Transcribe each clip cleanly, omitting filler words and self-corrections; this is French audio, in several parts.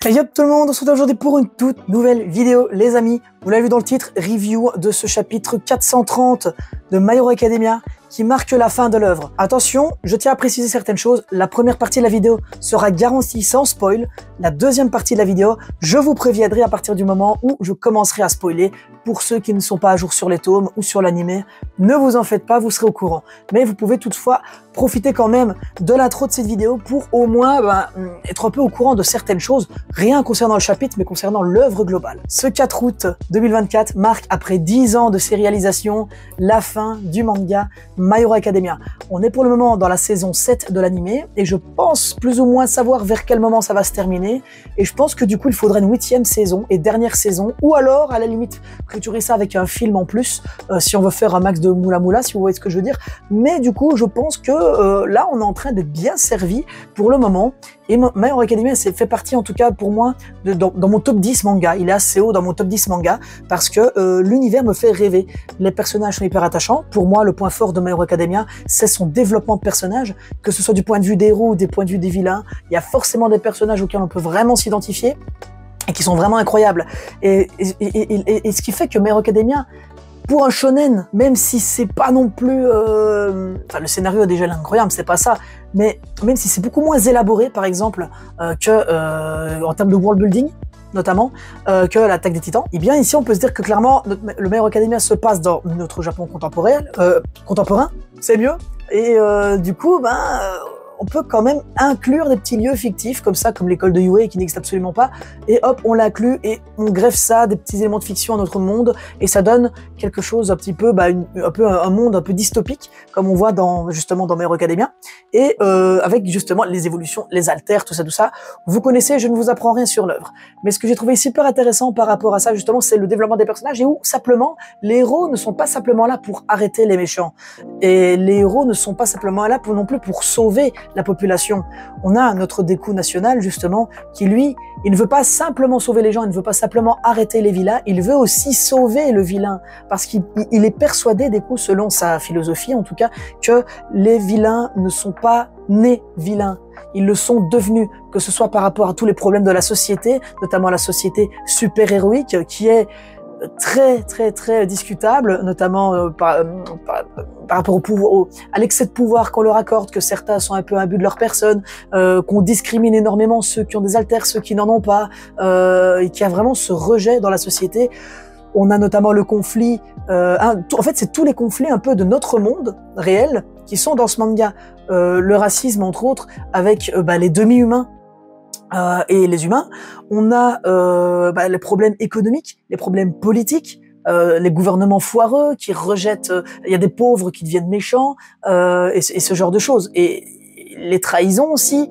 Hey up tout le monde, on se retrouve aujourd'hui pour une toute nouvelle vidéo les amis. Vous l'avez vu dans le titre, review de ce chapitre 430 de My Hero Academia qui marque la fin de l'œuvre. Attention, je tiens à préciser certaines choses. La première partie de la vidéo sera garantie sans spoil. La deuxième partie de la vidéo, je vous préviendrai à partir du moment où je commencerai à spoiler. Pour ceux qui ne sont pas à jour sur les tomes ou sur l'animé, ne vous en faites pas, vous serez au courant. Mais vous pouvez toutefois profiter quand même de l'intro de cette vidéo pour au moins être un peu au courant de certaines choses, rien concernant le chapitre, mais concernant l'œuvre globale. Ce 4 août 2024 marque, après 10 ans de sérialisation, la fin du manga My Hero Academia. On est pour le moment dans la saison 7 de l'animé, et je pense plus ou moins savoir vers quel moment ça va se terminer, et je pense que du coup il faudrait une 8e saison et dernière saison, ou alors à la limite clôturer ça avec un film en plus, si on veut faire un max de moula moula, si vous voyez ce que je veux dire. Mais du coup je pense que là on est en train d'être bien servi pour le moment, et My Hero Academia fait partie en tout cas pour moi dans mon top 10 manga. Il est assez haut dans mon top 10 manga parce que l'univers me fait rêver. Les personnages sont hyper attachants. Pour moi le point fort de My Hero Academia, c'est son développement de personnages, que ce soit du point de vue des héros ou des points de vue des vilains. Il y a forcément des personnages auxquels on peut vraiment s'identifier et qui sont vraiment incroyables. Et ce qui fait que My Hero Academia, pour un shonen, même si c'est pas non plus... Enfin, le scénario est déjà incroyable, c'est pas ça, mais même si c'est beaucoup moins élaboré, par exemple, en termes de world building, notamment, que l'attaque des titans, et bien ici on peut se dire que clairement, le My Hero Academia se passe dans notre Japon contemporain, c'est mieux, et du coup, on peut quand même inclure des petits lieux fictifs comme ça, comme l'école de Yue qui n'existe absolument pas, et hop, on l'inclut et on greffe ça, des petits éléments de fiction à notre monde, et ça donne quelque chose un petit peu, un monde un peu dystopique, comme on voit justement dans My Hero Academia, et avec justement les évolutions, les alters, tout ça. Vous connaissez, je ne vous apprends rien sur l'œuvre. Mais ce que j'ai trouvé super intéressant par rapport à ça, justement, c'est le développement des personnages, et où simplement, les héros ne sont pas simplement là pour arrêter les méchants, et les héros ne sont pas simplement là non plus pour sauver la population. On a notre Deku national, justement, qui lui, il ne veut pas simplement sauver les gens, il ne veut pas simplement arrêter les vilains, il veut aussi sauver le vilain, parce qu'il est persuadé, Deku, selon sa philosophie en tout cas, que les vilains ne sont pas nés vilains, ils le sont devenus, que ce soit par rapport à tous les problèmes de la société, notamment la société super-héroïque, qui est très discutable, notamment par rapport à l'excès de pouvoir qu'on leur accorde, que certains sont un peu imbus de leur personne, qu'on discrimine énormément ceux qui ont des alters, ceux qui n'en ont pas, et qu'il y a vraiment ce rejet dans la société. On a notamment le conflit, en fait c'est tous les conflits un peu de notre monde réel qui sont dans ce manga. Le racisme entre autres, avec les demi-humains, et les humains, on a les problèmes économiques, les problèmes politiques, les gouvernements foireux qui rejettent, il y a des pauvres qui deviennent méchants, et ce genre de choses. Et les trahisons aussi,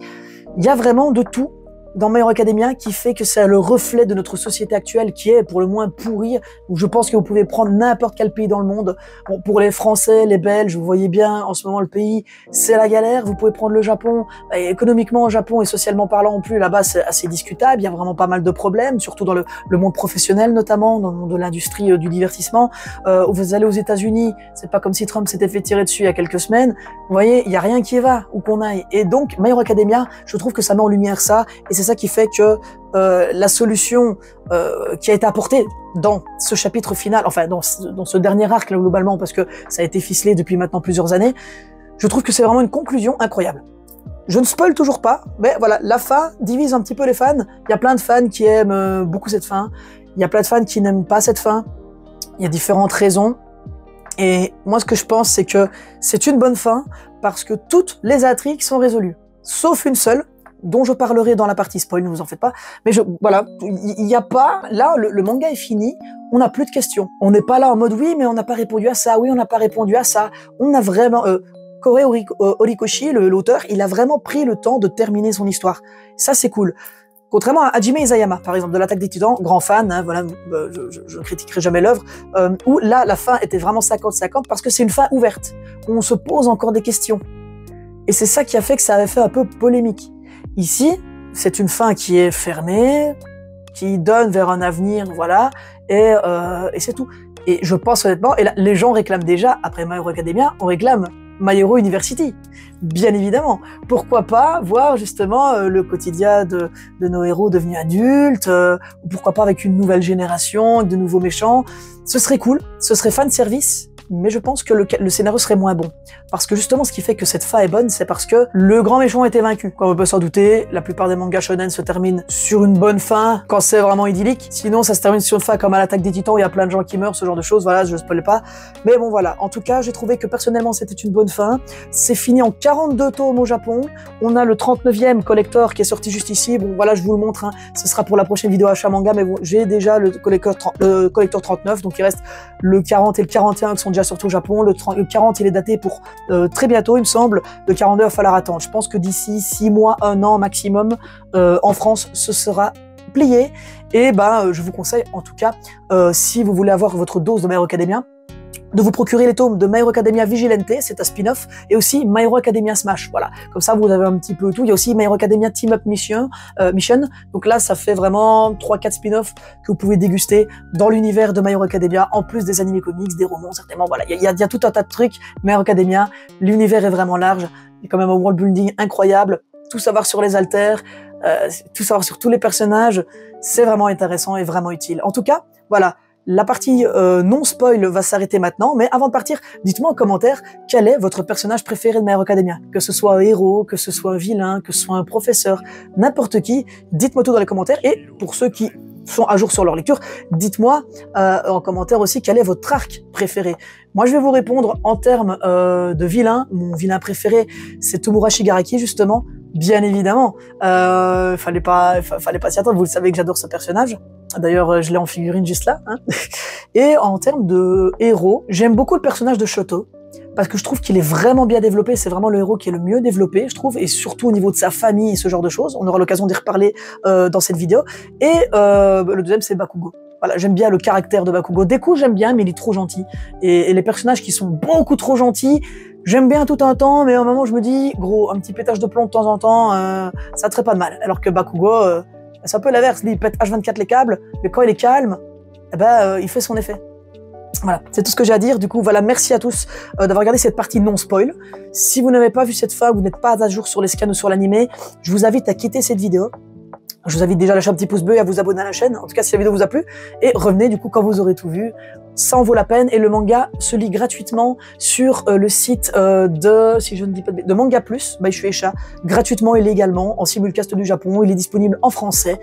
il y a vraiment de tout dans My Hero Academia qui fait que c'est le reflet de notre société actuelle qui est pour le moins pourrie, où je pense que vous pouvez prendre n'importe quel pays dans le monde. Bon, pour les Français, les Belges, vous voyez bien, en ce moment le pays, c'est la galère. Vous pouvez prendre le Japon, et économiquement, le Japon et socialement parlant non plus, là-bas c'est assez discutable, il y a vraiment pas mal de problèmes, surtout dans le monde professionnel notamment, dans le monde de l'industrie du divertissement. Vous allez aux États-Unis, c'est pas comme si Trump s'était fait tirer dessus il y a quelques semaines. Vous voyez, il y a rien qui va où qu'on aille. Et donc, My Hero Academia, je trouve que ça met en lumière ça, et c'est ça qui fait que la solution qui a été apportée dans ce chapitre final, enfin dans ce dernier arc là globalement, parce que ça a été ficelé depuis maintenant plusieurs années, je trouve que c'est vraiment une conclusion incroyable. Je ne spoil toujours pas, mais voilà, la fin divise un petit peu les fans. Il y a plein de fans qui aiment beaucoup cette fin, il y a plein de fans qui n'aiment pas cette fin, il y a différentes raisons, et moi ce que je pense c'est que c'est une bonne fin parce que toutes les intrigues sont résolues, sauf une seule, dont je parlerai dans la partie spoil, ne vous en faites pas. Mais voilà, il n'y a pas... Là, le manga est fini, on n'a plus de questions. On n'est pas là en mode, oui, mais on n'a pas répondu à ça, oui, on n'a pas répondu à ça. On a vraiment... Kore Horikoshi, l'auteur, il a vraiment pris le temps de terminer son histoire. Ça, c'est cool. Contrairement à Hajime Isayama, par exemple, de l'Attaque des Titans, grand fan, hein, voilà, je ne critiquerai jamais l'œuvre, où là, la fin était vraiment 50-50, parce que c'est une fin ouverte, où on se pose encore des questions. Et c'est ça qui a fait que ça avait fait un peu polémique. Ici, c'est une fin qui est fermée, qui donne vers un avenir, voilà, et c'est tout. Et je pense honnêtement, et là, les gens réclament déjà, après My Hero Academia, on réclame My Hero University, bien évidemment. Pourquoi pas voir justement le quotidien de nos héros devenus adultes, ou pourquoi pas avec une nouvelle génération, avec de nouveaux méchants. Ce serait cool, ce serait fan service, mais je pense que le scénario serait moins bon. Parce que justement, ce qui fait que cette fin est bonne, c'est parce que le grand méchant a été vaincu. Comme on peut s'en douter, la plupart des mangas shonen se terminent sur une bonne fin, quand c'est vraiment idyllique. Sinon, ça se termine sur une fin comme à l'attaque des Titans, où il y a plein de gens qui meurent, ce genre de choses, voilà, je ne spoil pas. Mais bon, voilà. En tout cas, j'ai trouvé que personnellement, c'était une bonne fin. C'est fini en 42 tomes au Japon. On a le 39e collector qui est sorti juste ici. Bon, voilà, je vous le montre, hein. Ce sera pour la prochaine vidéo achat manga, mais bon, j'ai déjà le collector 39, donc il reste le 40 et le 41 qui sont déjà sortis au Japon. Le 40, il est daté pour très bientôt, il me semble. Le 42, il va falloir attendre. Je pense que d'ici 6 mois, 1 an maximum, en France, ce sera plié. Et je vous conseille, en tout cas, si vous voulez avoir votre dose de My Hero Academia, de vous procurer les tomes de My Hero Academia Vigilante, c'est un spin-off, et aussi My Hero Academia Smash, voilà. Comme ça, vous avez un petit peu tout. Il y a aussi My Hero Academia Team Up Mission. Donc là, ça fait vraiment 3-4 spin-offs que vous pouvez déguster dans l'univers de My Hero Academia, en plus des animés comics, des romans, certainement, voilà. Il y a tout un tas de trucs. My Hero Academia, l'univers est vraiment large. Il y a quand même un world building incroyable. Tout savoir sur les alters, tout savoir sur tous les personnages, c'est vraiment intéressant et vraiment utile. En tout cas, voilà. La partie non-spoil va s'arrêter maintenant, mais avant de partir, dites-moi en commentaire quel est votre personnage préféré de My Hero Academia. Que ce soit un héros, que ce soit un vilain, que ce soit un professeur, n'importe qui, dites-moi tout dans les commentaires. Et pour ceux qui sont à jour sur leur lecture, dites-moi en commentaire aussi quel est votre arc préféré. Moi, je vais vous répondre en termes de vilain. Mon vilain préféré, c'est Tomura Shigaraki, justement. Bien évidemment, fallait pas s'y attendre. Vous le savez que j'adore ce personnage. D'ailleurs, je l'ai en figurine juste là. Hein. Et en termes de héros, j'aime beaucoup le personnage de Shoto parce que je trouve qu'il est vraiment bien développé. C'est vraiment le héros qui est le mieux développé, je trouve, et surtout au niveau de sa famille et ce genre de choses. On aura l'occasion d'y reparler dans cette vidéo. Et le deuxième, c'est Bakugo. Voilà, j'aime bien le caractère de Bakugo. Deku, j'aime bien, mais il est trop gentil. Et les personnages qui sont beaucoup trop gentils, j'aime bien tout un temps, mais à un moment, je me dis, gros, un petit pétage de plomb de temps en temps, ça ne ferait pas de mal. Alors que Bakugo, c'est un peu l'inverse. Lui, il pète H24 les câbles, mais quand il est calme, il fait son effet. Voilà, c'est tout ce que j'ai à dire. Du coup, voilà, merci à tous d'avoir regardé cette partie non-spoil. Si vous n'avez pas vu cette fin, vous n'êtes pas à jour sur les scans ou sur l'animé, je vous invite à quitter cette vidéo. Je vous invite déjà à lâcher un petit pouce bleu et à vous abonner à la chaîne, en tout cas si la vidéo vous a plu, et revenez du coup quand vous aurez tout vu, ça en vaut la peine, et le manga se lit gratuitement sur le site de Manga Plus, by Shueisha, gratuitement et légalement, en simulcast du Japon, il est disponible en français.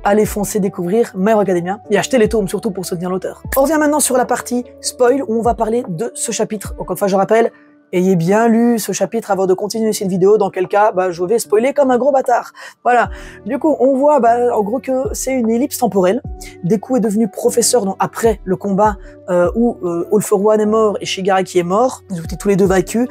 Allez foncer découvrir My Hero Academia, et achetez les tomes surtout pour soutenir l'auteur. On revient maintenant sur la partie spoil, où on va parler de ce chapitre. Encore une fois, je rappelle, ayez bien lu ce chapitre avant de continuer cette vidéo, dans quel cas je vais spoiler comme un gros bâtard. Voilà, du coup on voit en gros que c'est une ellipse temporelle. Deku est devenu professeur donc, après le combat où All for One est mort et Shigaraki est mort, ils ont été tous les deux vaincus,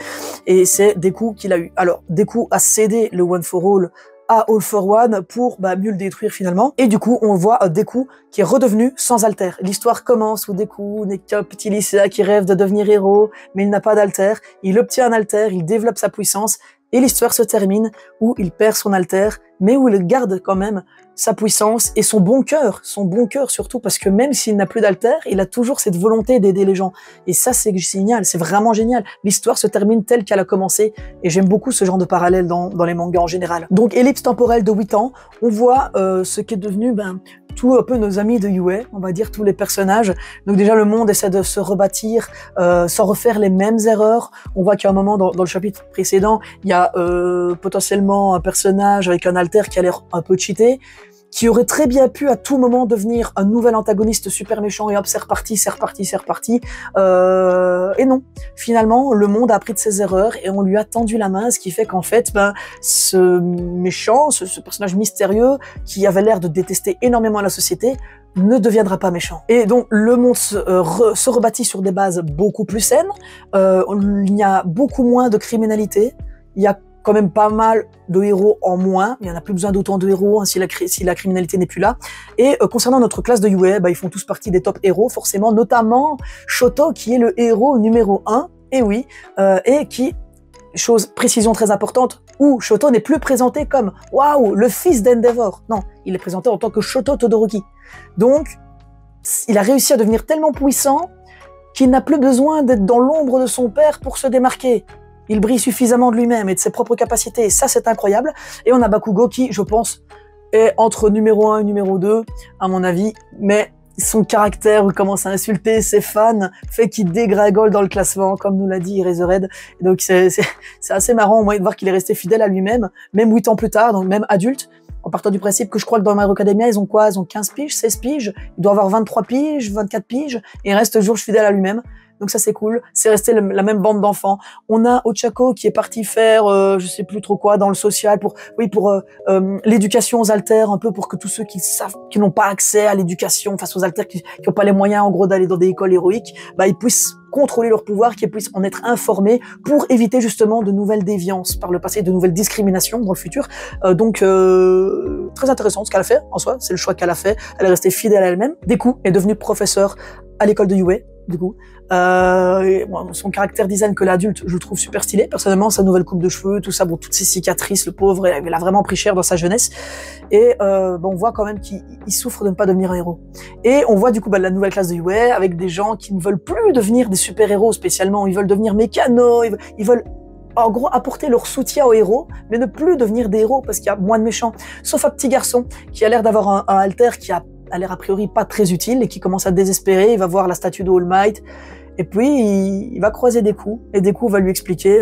et c'est Deku qui l'a eu. Alors Deku a cédé le One for All à All for One pour mieux le détruire finalement. Et du coup, on voit Deku qui est redevenu sans alter. L'histoire commence où Deku n'est qu'un petit lycéen qui rêve de devenir héros, mais il n'a pas d'alter. Il obtient un alter, il développe sa puissance, et l'histoire se termine où il perd son alter, mais où il garde quand même sa puissance et son bon cœur surtout, parce que même s'il n'a plus d'alter, il a toujours cette volonté d'aider les gens. Et ça, c'est génial, c'est vraiment génial. L'histoire se termine telle qu'elle a commencé, et j'aime beaucoup ce genre de parallèle dans les mangas en général. Donc, ellipse temporelle de 8 ans, on voit ce qui est devenu tout un peu nos amis de Yue, on va dire tous les personnages. Donc déjà le monde essaie de se rebâtir sans refaire les mêmes erreurs. On voit qu'à un moment dans le chapitre précédent, il y a potentiellement un personnage avec un alter qui a l'air un peu cheaté, qui aurait très bien pu à tout moment devenir un nouvel antagoniste super méchant, et hop, c'est reparti. Et non, finalement, le monde a appris de ses erreurs et on lui a tendu la main, ce qui fait qu'en fait, ce méchant, ce personnage mystérieux, qui avait l'air de détester énormément la société, ne deviendra pas méchant. Et donc, le monde se rebâtit sur des bases beaucoup plus saines, il y a beaucoup moins de criminalité, il y a quand même pas mal de héros en moins, il n'y en a plus besoin d'autant de héros si la criminalité n'est plus là. Et concernant notre classe de Yue, ils font tous partie des top héros, forcément, notamment Shoto, qui est le héros numéro 1, et oui, et qui, précision très importante, où Shoto n'est plus présenté comme « Waouh, le fils d'Endeavor ». Non, il est présenté en tant que Shoto Todoroki. Donc, il a réussi à devenir tellement puissant qu'il n'a plus besoin d'être dans l'ombre de son père pour se démarquer. Il brille suffisamment de lui-même et de ses propres capacités, et ça c'est incroyable. Et on a Bakugo qui, je pense, est entre numéro 1 et numéro 2, à mon avis, mais son caractère, où il commence à insulter ses fans, fait qu'il dégringole dans le classement, comme nous l'a dit Eraserhead. Et donc c'est assez marrant, au moins, de voir qu'il est resté fidèle à lui-même, même 8 ans plus tard, donc même adulte, en partant du principe que je crois que dans My Hero Academia, ils ont quoi? Ils ont 15 piges, 16 piges, il doit avoir 23 piges, 24 piges, et il reste toujours fidèle à lui-même. Donc ça c'est cool, c'est resté la même bande d'enfants. On a Ochako qui est parti faire, je sais plus trop quoi, dans le social pour l'éducation aux haltères, un peu pour que tous ceux qui savent, qui n'ont pas accès à l'éducation face aux haltères, qui n'ont pas les moyens en gros d'aller dans des écoles héroïques, bah ils puissent contrôler leur pouvoir, qu'ils puissent en être informés pour éviter justement de nouvelles déviances par le passé, de nouvelles discriminations dans le futur. Très intéressant ce qu'elle a fait en soi, c'est le choix qu'elle a fait. Elle est restée fidèle à elle-même. Deku est devenu professeur à l'école de Yue. Du coup, son caractère design que l'adulte, je le trouve super stylé. Personnellement, sa nouvelle coupe de cheveux, tout ça, bon, toutes ses cicatrices, le pauvre, il a vraiment pris cher dans sa jeunesse. Et on voit quand même qu'il souffre de ne pas devenir un héros. Et on voit du coup la nouvelle classe de Yue avec des gens qui ne veulent plus devenir des super-héros spécialement. Ils veulent devenir mécanos, ils veulent en gros apporter leur soutien aux héros, mais ne plus devenir des héros parce qu'il y a moins de méchants. Sauf un petit garçon qui a l'air d'avoir un alter qui a l'air a priori pas très utile et qui commence à désespérer. Il va voir la statue de All Might et puis il va croiser Deku et Deku va lui expliquer,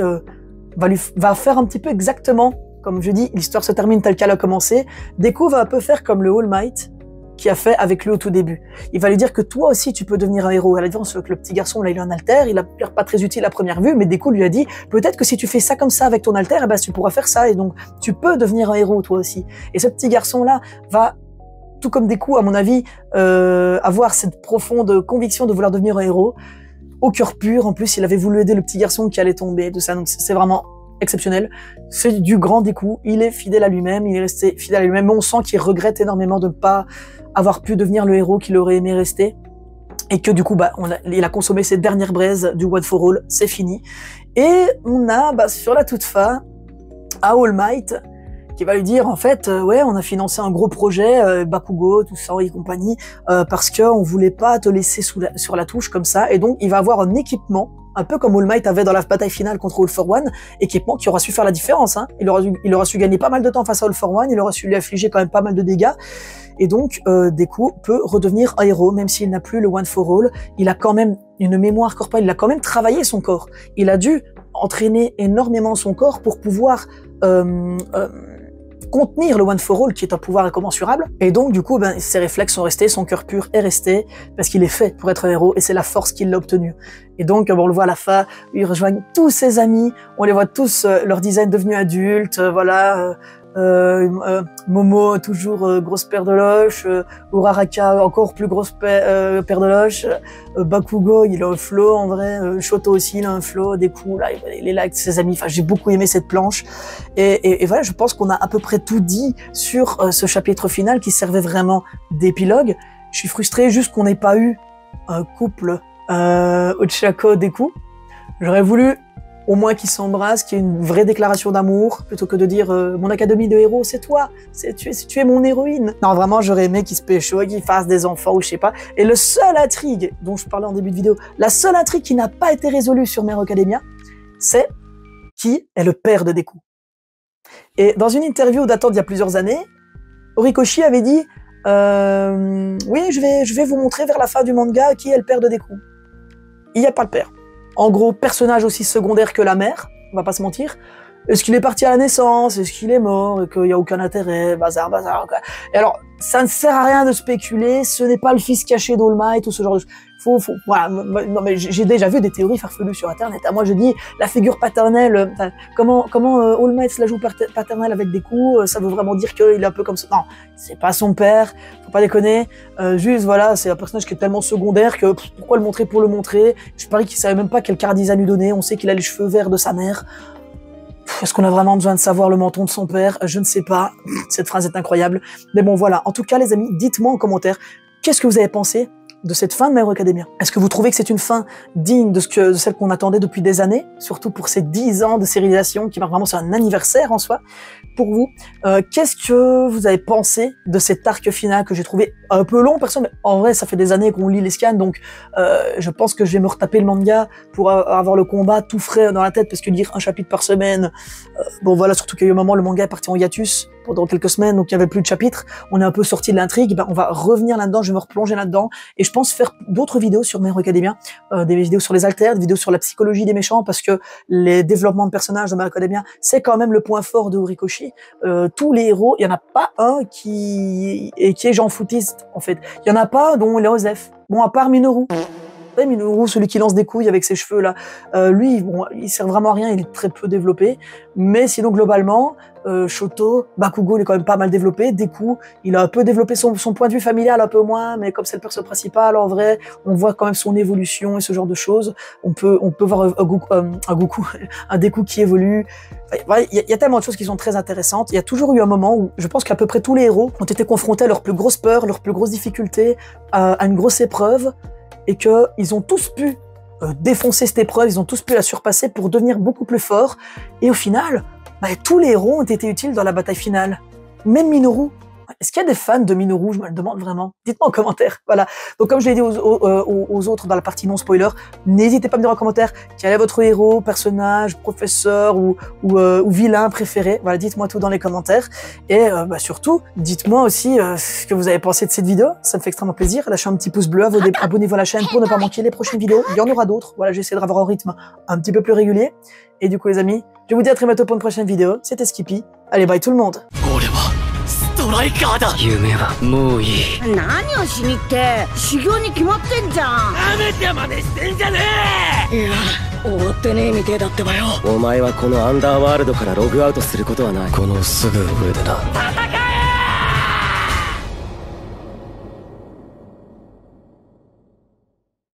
va faire un petit peu exactement comme je dis, l'histoire se termine telle qu'elle a commencé. Deku va un peu faire comme le All Might qui a fait avec lui au tout début. Il va lui dire que toi aussi tu peux devenir un héros. À la différence que le petit garçon là il a un alter, il a l'air pas très utile à première vue, mais Deku lui a dit peut-être que si tu fais ça comme ça avec ton alter, eh ben tu pourras faire ça et donc tu peux devenir un héros toi aussi. Et ce petit garçon là va tout comme Deku, à mon avis, avoir cette profonde conviction de vouloir devenir un héros, au cœur pur. En plus, il avait voulu aider le petit garçon qui allait tomber, tout ça. Donc, c'est vraiment exceptionnel. C'est du grand Deku. Il est fidèle à lui-même. Il est resté fidèle à lui-même. Mais on sent qu'il regrette énormément de ne pas avoir pu devenir le héros qu'il aurait aimé rester. Et que du coup, il a consommé ses dernières braises du One for All. C'est fini. Et on a, sur la toute fin, à All Might, qui va lui dire en fait ouais on a financé un gros projet Bakugo tout ça et compagnie parce que on voulait pas te laisser sur la touche comme ça et donc il va avoir un équipement un peu comme All Might avait dans la bataille finale contre All for One, équipement qui aura su faire la différence hein. Il aura su gagner pas mal de temps face à All for One, il aura su lui affliger quand même pas mal de dégâts et donc Deku peut redevenir un héros même s'il n'a plus le One for All, il a quand même une mémoire corporelle, il a quand même travaillé son corps, il a dû entraîner énormément son corps pour pouvoir contenir le One for All qui est un pouvoir incommensurable et donc du coup ses réflexes sont restés, son cœur pur est resté parce qu'il est fait pour être un héros et c'est la force qui l'a obtenu et donc on le voit à la fin, ils rejoignent tous ses amis, on les voit tous leur design devenu adultes, Momo toujours grosse paire de loches, Uraraka encore plus grosse paire de loches, Bakugo il a un flow en vrai, Shoto aussi il a un flow, Deku là il est là avec ses amis, enfin j'ai beaucoup aimé cette planche et voilà je pense qu'on a à peu près tout dit sur ce chapitre final qui servait vraiment d'épilogue. Je suis frustré juste qu'on n'ait pas eu un couple Ochako Deku, j'aurais voulu au moins qu'ils s'embrassent, qu'il y ait une vraie déclaration d'amour, plutôt que de dire mon académie de héros, c'est toi, tu es mon héroïne. Non, vraiment, j'aurais aimé qu'ils se pécho, qu'ils fassent des enfants ou je sais pas. Et le seul intrigue dont je parlais en début de vidéo, la seule intrigue qui n'a pas été résolue sur My Hero Academia, c'est qui est le père de Deku. Et dans une interview datant d'il y a plusieurs années, Horikoshi avait dit oui, je vais vous montrer vers la fin du manga qui est le père de Deku. Il n'y a pas le père. En gros, personnage aussi secondaire que la mère, on va pas se mentir. Est-ce qu'il est parti à la naissance? Est-ce qu'il est mort? Et qu'il n'y a aucun intérêt? Bazar, quoi. Et alors, ça ne sert à rien de spéculer, ce n'est pas le fils caché d'All Might ou ce genre de choses. Voilà. Non, mais j'ai déjà vu des théories farfelues sur Internet. Moi, je dis, la figure paternelle, comment All Might se la joue paternelle avec Deku, ça veut vraiment dire qu'il est un peu comme ça. Non, c'est pas son père, faut pas déconner. Juste, voilà, c'est un personnage qui est tellement secondaire que pourquoi le montrer pour le montrer? Je parie qu'il savait même pas quel car design lui donner. On sait qu'il a les cheveux verts de sa mère. Est-ce qu'on a vraiment besoin de savoir le menton de son père? Je ne sais pas. Cette phrase est incroyable. Mais bon, voilà. En tout cas, les amis, dites-moi en commentaire qu'est-ce que vous avez pensé de cette fin de My Hero Academia? Est-ce que vous trouvez que c'est une fin digne de celle qu'on attendait depuis des années, surtout pour ces 10 ans de sérialisation qui marque vraiment, c'est un anniversaire en soi pour vous? Qu'est-ce que vous avez pensé de cet arc final que j'ai trouvé un peu long, personne, mais en vrai ça fait des années qu'on lit les scans, donc je pense que je vais me retaper le manga pour avoir le combat tout frais dans la tête, parce que lire un chapitre par semaine, bon voilà, surtout qu'il y a eu un moment le manga est parti en hiatus pendant quelques semaines, donc il y avait plus de chapitres, on est un peu sorti de l'intrigue, ben on va revenir là-dedans, je vais me replonger là-dedans, et je pense faire d'autres vidéos sur My Hero Academia, des vidéos sur les alters, des vidéos sur la psychologie des méchants, parce que les développements de personnages de My Hero Academia, c'est quand même le point fort de Horikoshi. Tous les héros, il y en a pas un qui est genre foutiste, en fait. Il y en a pas dont il est Osef. Bon, à part Minoru. Minoru, celui qui lance des couilles avec ses cheveux là, lui, bon, il sert vraiment à rien, il est très peu développé, mais sinon globalement, Shoto, Bakugo, il est quand même pas mal développé, Deku, il a un peu développé son point de vue familial, un peu moins, mais comme c'est le perso principal, en vrai, on voit quand même son évolution et ce genre de choses, on peut voir un Deku qui évolue, il y a tellement de choses qui sont très intéressantes, il y a toujours eu un moment où je pense qu'à peu près tous les héros ont été confrontés à leur plus grosse peur, leur plus grosse difficulté, à une grosse épreuve, et qu'ils ont tous pu défoncer cette épreuve, ils ont tous pu la surpasser pour devenir beaucoup plus forts. Et au final, bah, tous les héros ont été utiles dans la bataille finale. Même Minoru. Est-ce qu'il y a des fans de Minoru? Je me le demande vraiment. Dites-moi en commentaire. Voilà. Donc comme je l'ai dit aux autres dans la partie non-spoiler, n'hésitez pas à me dire en commentaire quel est votre héros, personnage, professeur ou vilain préféré. Voilà, dites-moi tout dans les commentaires. Et bah, surtout, dites-moi aussi ce que vous avez pensé de cette vidéo. Ça me fait extrêmement plaisir. Lâchez un petit pouce bleu, abonnez-vous à la chaîne pour ne pas manquer les prochaines vidéos. Il y en aura d'autres. Voilà, j'essaie de avoir un rythme un petit peu plus régulier. Et du coup, les amis, je vous dis à très bientôt pour une prochaine vidéo. C'était Skippy. Allez, bye tout le monde. ストライカーだ。夢はもういい。何をしにって修行に決まってんじゃん。なめて真似してんじゃねえ。いや終わってねえみてえだってばよ。お前はこのアンダーワールドからログアウトすることはない。このすぐ上でな。戦